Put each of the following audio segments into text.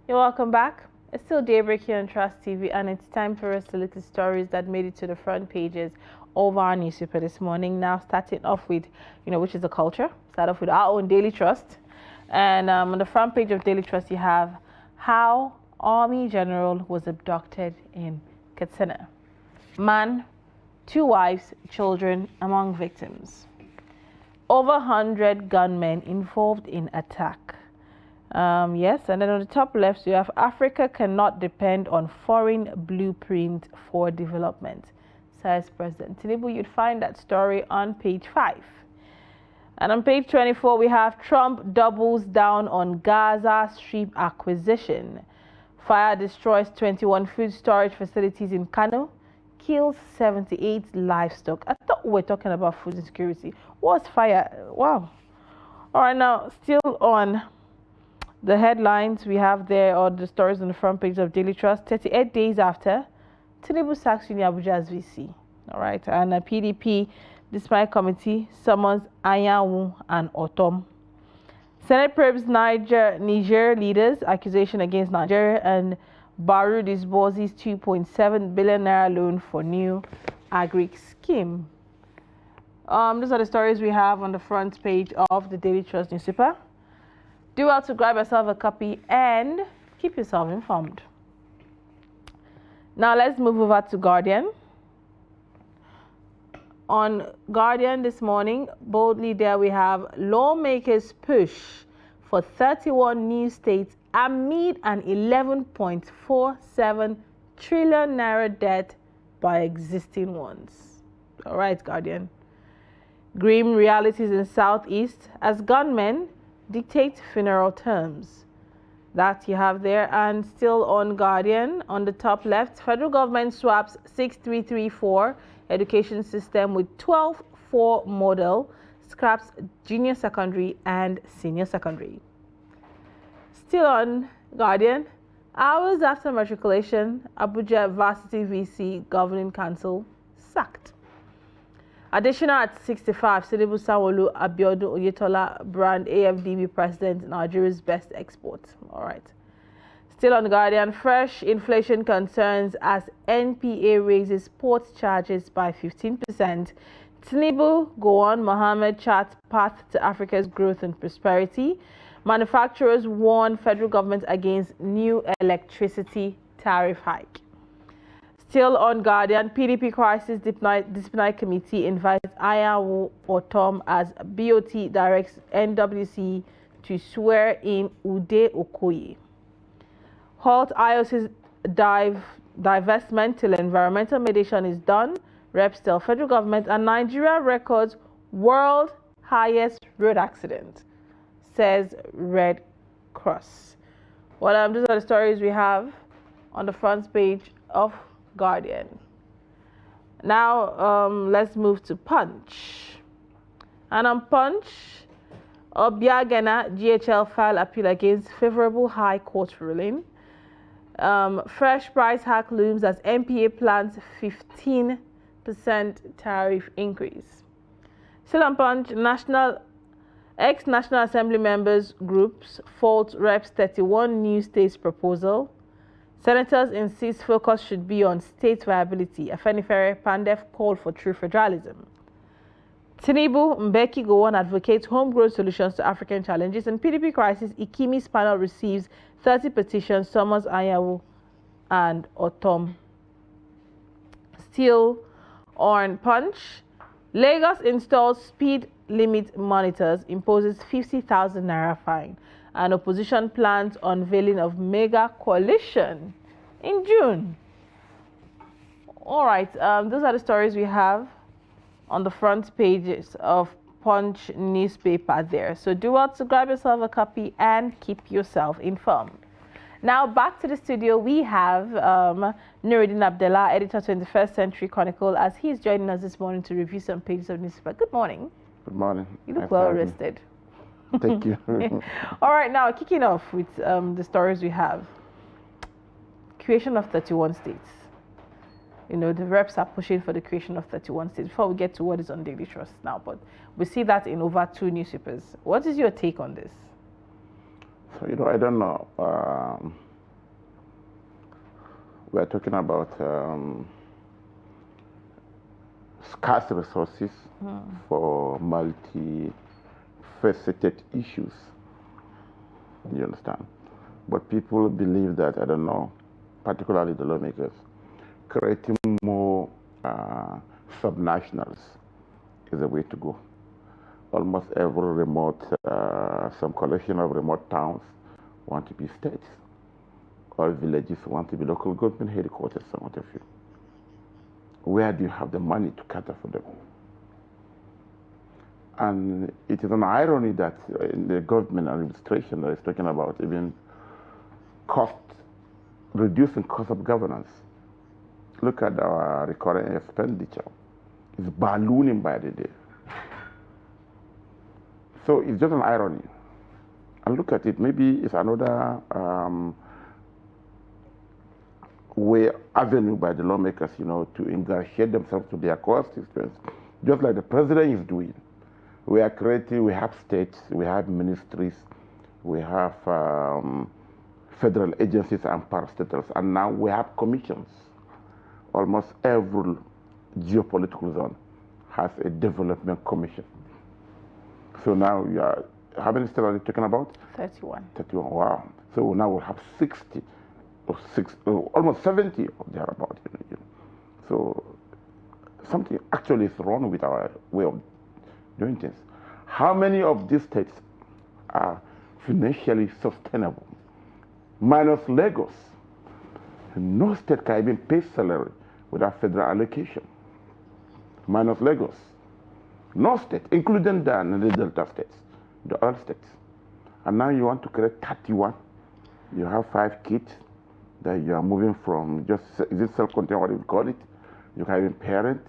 You're welcome back. It's still daybreak here on Trust TV, and it's time for us to look at stories that made it to the front pages of our newspaper this morning. Now, starting off with, which is the culture. Start off with our own Daily Trust. And on the front page of Daily Trust, you have how Army General was abducted in Katsina. Man, 2 wives, children among victims. Over 100 gunmen involved in attack. Yes, and then on the top left, you have Africa cannot depend on foreign blueprint for development, says President Tinubu. You'd find that story on page 5. And on page 24, we have Trump doubles down on Gaza Strip acquisition. Fire destroys 21 food storage facilities in Kano, kills 78 livestock. I thought we were talking about food insecurity. What's fire? Wow. All right, now, still on the headlines we have there, or the stories on the front page of Daily Trust. 38 days after, Tinubu sacks Uni Abuja as VC. All right, and a PDP dismay committee summons Anyanwu and Otom. Senate probes Niger leaders' accusation against Nigeria, and Baru disburses 2.7 billion naira loan for new agri scheme. Those are the stories we have on the front page of the Daily Trust newspaper. Do well to grab yourself a copy and keep yourself informed. Now let's move over to Guardian. On Guardian this morning, boldly there we have lawmakers push for 31 new states amid an 11.47 trillion naira debt by existing ones. All right, Guardian. Grim realities in Southeast as gunmen dictate funeral terms. That you have there. And still on Guardian, on the top left, federal government swaps 6334 education system with 12-4 model, scraps junior secondary and senior secondary. Still on Guardian, hours after matriculation, Abuja Varsity VC Governing Council sacked. Additional at 65, Tinubu Sanwo-Olu Abiodun Oyetola brand AFDB president, Nigeria's best export. All right. Still on the Guardian, fresh inflation concerns as NPA raises port charges by 15%. Tinubu Gowon Mohammed charts path to Africa's growth and prosperity. Manufacturers warn federal government against new electricity tariff hike. Still on Guardian, PDP crisis disciplinary committee invites Anyanwu Otom as BOT directs NWC to swear in Ude Okoye. Halt IOC's divestment till environmental mediation is done. Reps tell federal government, and Nigeria records world highest road accident, says Red Cross. Well, those are the stories we have on the front page of Guardian. Now let's move to Punch. And on Punch, Obiagena GHL file appeal against favorable High Court ruling. Fresh price hike looms as MPA plans 15% tariff increase. Still on Punch, ex-National Assembly members groups fault Reps 31 new states proposal. Senators insist focus should be on state viability. Afenifere Pandef called for true federalism. Tinubu Mbeki Gowon advocates homegrown solutions to African challenges. And PDP crisis, Ikimi's panel receives 30 petitions, summons Anyanwu and Otom. Still on Punch, Lagos installs speed limit monitors, imposes 50,000 naira fine. And opposition plans unveiling of mega coalition in June. All right, those are the stories we have on the front pages of Punch newspaper there. So do well to grab yourself a copy and keep yourself informed. Now back to the studio, we have Nuruddin Abdullah, editor 21st Century Chronicle, as he's joining us this morning to review some pages of newspaper. Good morning. Good morning. You look well rested. Thank you. All right, now kicking off with the stories we have. Creation of 31 states. The reps are pushing for the creation of 31 states. Before we get to what is on Daily Trust now, but we see that in over 2 newspapers. What is your take on this? So, I don't know. We are talking about scarce resources for multi-faceted issues. You understand? But people believe that, I don't know, particularly the lawmakers, creating more subnationals is the way to go. Almost every remote, some collection of remote towns want to be states. All villages want to be local government headquarters, some of you. Where do you have the money to cater for them? And it is an irony that in the government administration that is talking about even reducing cost of governance. Look at our recurring expenditure. It's ballooning by the day. So it's just an irony. And look at it, maybe it's another avenue by the lawmakers, to ingratiate themselves to their constituents, just like the president is doing. We are creating, we have states, we have ministries, we have federal agencies and parastatals, and now we have commissions. Almost every geopolitical zone has a development commission. So now how many states are you talking about? 31. 31, wow. So now we'll have 60, almost 70 or thereabout. So something actually is wrong with our way of doing things. How many of these states are financially sustainable? Minus Lagos. No state can even pay salary without federal allocation. Minus Lagos. No state, including the Delta states, the oil states. And now you want to create 31. You have 5 kids that you are moving from is it self-contained, what do you call it? You can even parent,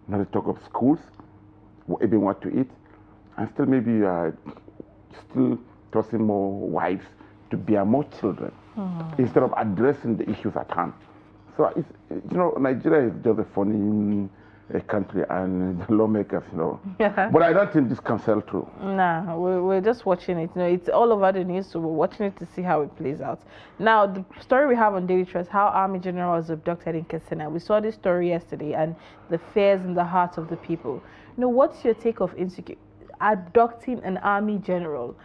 not to talk of schools, even what to eat. And still maybe you are still tossing more wives to bear more children instead of addressing the issues at hand. So, Nigeria is just a funny country, and the lawmakers, Yeah. But I don't think this can sell through. Nah, we're just watching it. It's all over the news, so we're watching it to see how it plays out. Now, the story we have on Daily Trust, how Army General was abducted in Katsina. We saw this story yesterday, and the fears in the hearts of the people. What's your take of abducting an Army General?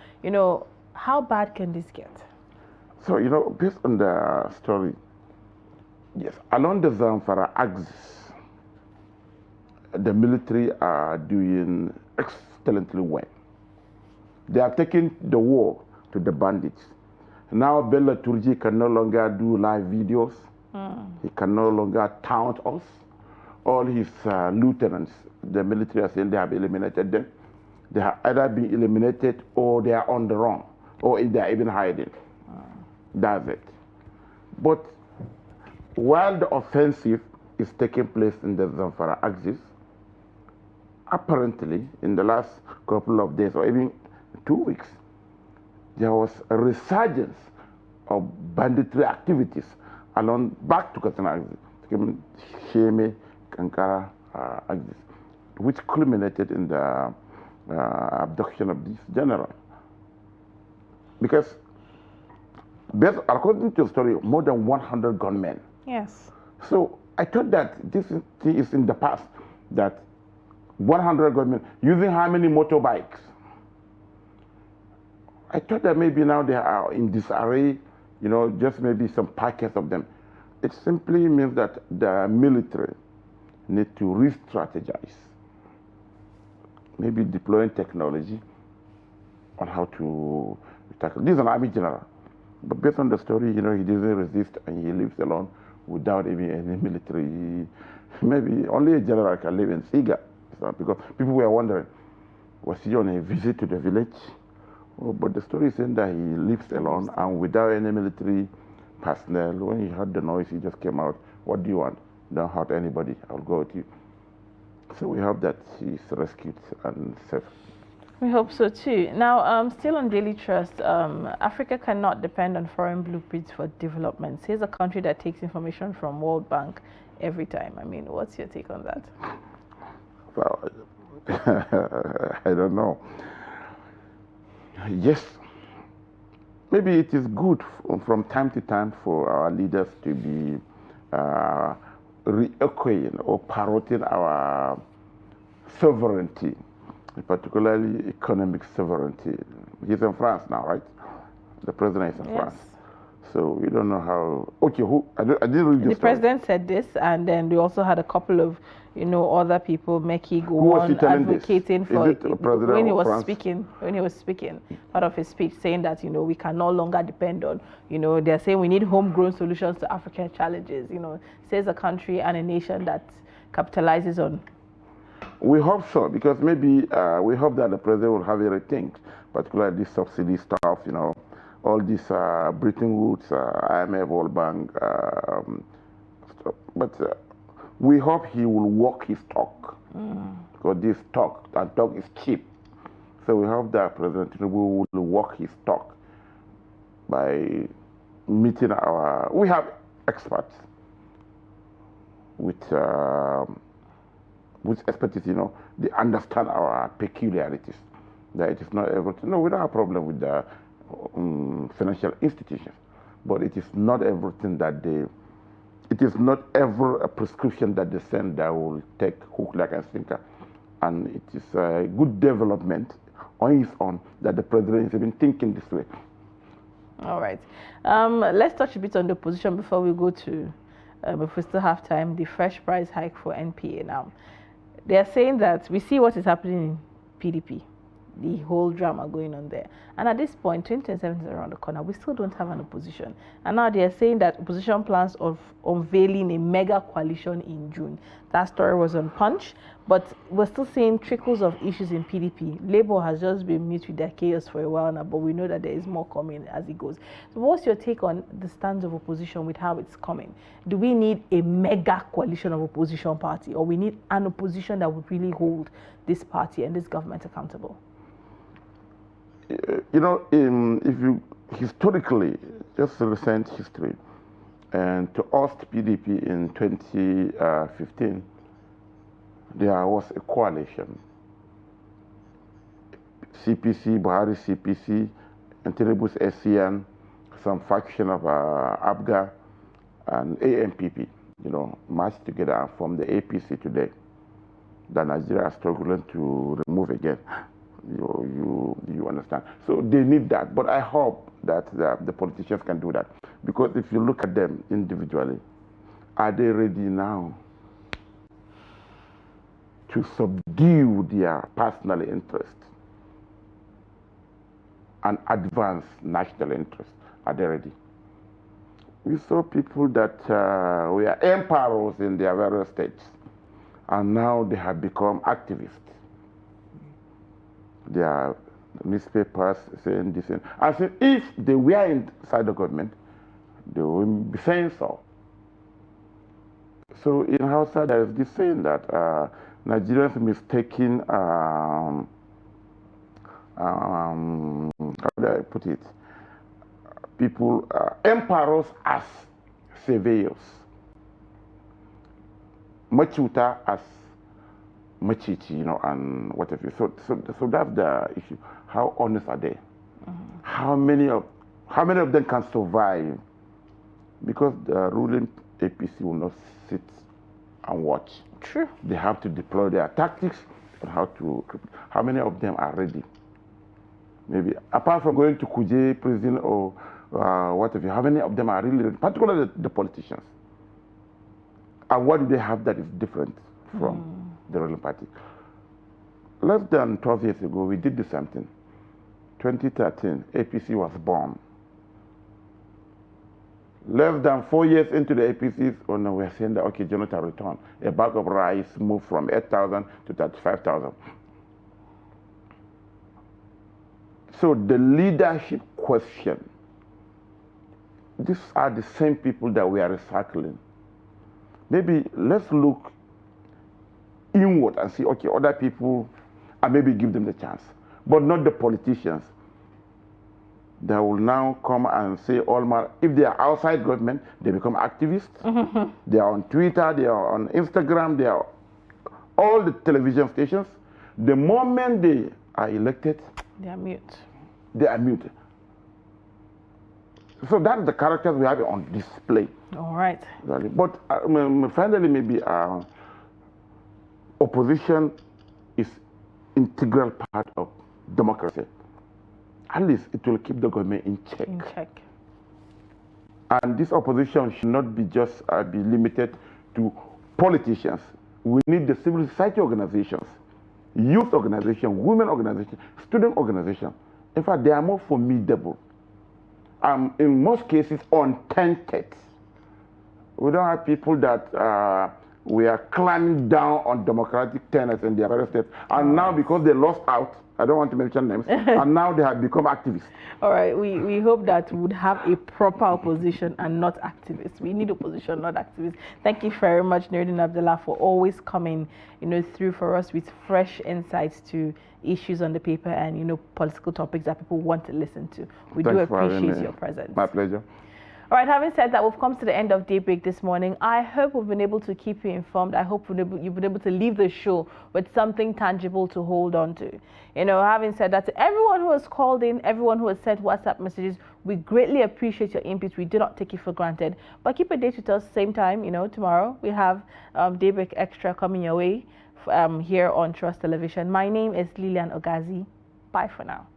How bad can this get? So, based on the story, yes, along the Zamfara axis, the military are doing excellently well. They are taking the war to the bandits. Now Bello Turji can no longer do live videos. He can no longer taunt us. All his lieutenants, the military are saying they have eliminated them. They have either been eliminated or they are on the run, or they are even hiding. That's it. But while the offensive is taking place in the Zamfara axis, apparently in the last couple of days or even 2 weeks, there was a resurgence of banditry activities back to Katsina axis, Sheme, Kankara axis, which culminated in the abduction of this general. Because according to the story, more than 100 gunmen. Yes. So I thought that this is in the past, that 100 gunmen using how many motorbikes? I thought that maybe now they are in disarray, just maybe some packets of them. It simply means that the military need to re-strategize, maybe deploying technology on how to tackle. This is an Army general, but based on the story, he doesn't resist and he lives alone without even any military. Maybe only a general can live in Siga, because people were wondering, was he on a visit to the village? But the story is saying that he lives alone and without any military personnel. When he heard the noise, he just came out. What do you want? Don't hurt anybody. I'll go with you. So we hope that he's rescued and safe. We hope so too. Now, still on Daily Trust, Africa cannot depend on foreign blueprints for development. Here's a country that takes information from World Bank every time. What's your take on that? Well, I don't know. Yes, maybe it is good from time to time for our leaders to be re-echoing or parroting our sovereignty, particularly economic sovereignty. He's in France now, right? The president is in France. So we don't know how. Okay, who? I didn't read the president said this, and then we also had a couple of, other people, Meki, go on advocating for when he was speaking. When he was speaking, part of his speech saying that we can no longer depend on they're saying we need homegrown solutions to African challenges. Says a country and a nation that capitalizes on. We hope so, because maybe we hope that the president will have a rethink, particularly this subsidy stuff. All these Bretton Woods, IMF, World Bank, but we hope he will walk his talk, because this talk is cheap. So we hope that President Tinubu will walk his talk by meeting we have experts with expertise, they understand our peculiarities, that it is not everything. No, we don't have a problem with the financial institutions, but it is not everything that it is not ever a prescription that they send that will take hook, like and sinker. And it is a good development on its own that the president is even thinking this way. All right. Let's touch a bit on the position before we go to, if we still have time, the fresh price hike for NPA now. They are saying that we see what is happening in PDP, the whole drama going on there. And at this point, 2027 is around the corner. We still don't have an opposition. And now they are saying that opposition plans of unveiling a mega coalition in June. That story was on Punch, but we're still seeing trickles of issues in PDP. Labour has just been mute with their chaos for a while now, but we know that there is more coming as it goes. So what's your take on the stance of opposition with how it's coming? Do we need a mega coalition of opposition party, or we need an opposition that would really hold this party and this government accountable? If you historically, just recent history, and to oust PDP in 2015, there was a coalition. CPC, Buhari CPC, and Tinubu's SCN, some faction of ABGA, and AMPP, marched together and formed the APC today, that Nigeria is struggling to remove again. You understand? So they need that, but I hope that the politicians can do that, because if you look at them individually, are they ready now to subdue their personal interest and advance national interest? Are they ready? We saw people that were emperors in their various states, and now they have become activists. There are newspapers saying this. I said, if they were inside the government, they wouldn't be saying so. So in Hausa, there is this saying that Nigerians mistaking, how do I put it, people, emperors as surveyors, machuta as machichi, and whatever. So that's the issue. How honest are they? How many of them can survive? Because the ruling APC will not sit and watch. True. They have to deploy their tactics on how many of them are ready? Maybe apart from going to Kuje prison or whatever, how many of them are really ready, particularly the politicians? And what do they have that is different from the ruling party? Less than 12 years ago, we did the same thing. 2013, APC was born. Less than 4 years into the APCs, we're saying that, okay, Jonathan returned. A bag of rice moved from 8,000 to 35,000. So the leadership question, these are the same people that we are recycling. Maybe let's look inward and see, okay, other people, and maybe give them the chance, but not the politicians that will now come and say, if they are outside government, they become activists. They are on Twitter, they are on Instagram, they are all the television stations. The moment they are elected, they are mute. They are mute. So that's the characters we have on display. All right. But finally, maybe opposition is integral part of democracy. At least it will keep the government in check. In check. And this opposition should not be just be limited to politicians. We need the civil society organizations, youth organizations, women organizations, student organizations. In fact, they are more formidable. In most cases, untainted. We don't have people that we are climbing down on democratic tenets in their various steps. And now, because they lost out, I don't want to mention names, and now they have become activists. All right, we hope that we would have a proper opposition and not activists. We need opposition, not activists. Thank you very much, Nuruddin Abdullah, for always coming, through for us with fresh insights to issues on the paper and, political topics that people want to listen to. We do appreciate your presence. My pleasure. All right, having said that, we've come to the end of Daybreak this morning. I hope we've been able to keep you informed. I hope you've been able to leave the show with something tangible to hold on to. Having said that, to everyone who has called in, everyone who has sent WhatsApp messages, we greatly appreciate your input. We do not take it for granted. But keep a date with us, same time, tomorrow. We have Daybreak Extra coming your way here on Trust Television. My name is Lilian Ogazi. Bye for now.